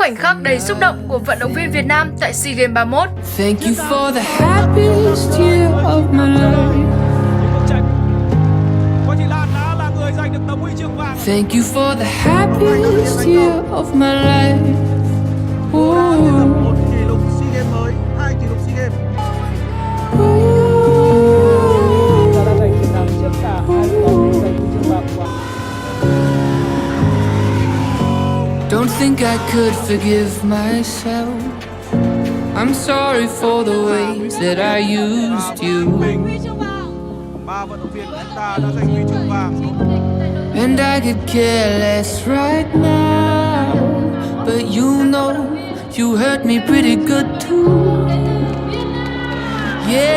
khoảnh khắc đầy xúc động của vận động viên Việt Nam tại SEAGame 31. Thank you for the happiest year of my life. Thank you for the happiest year of my life. Một kỷ lục SEAGame mới, 2 kỷ lục SEAGame. Don't think I could forgive myself. I'm sorry for the ways that I used you. Ba vận động viên của chúng ta đã giành huy chương vàng. And I could care less right now, but you know you hurt me pretty good too. Yeah.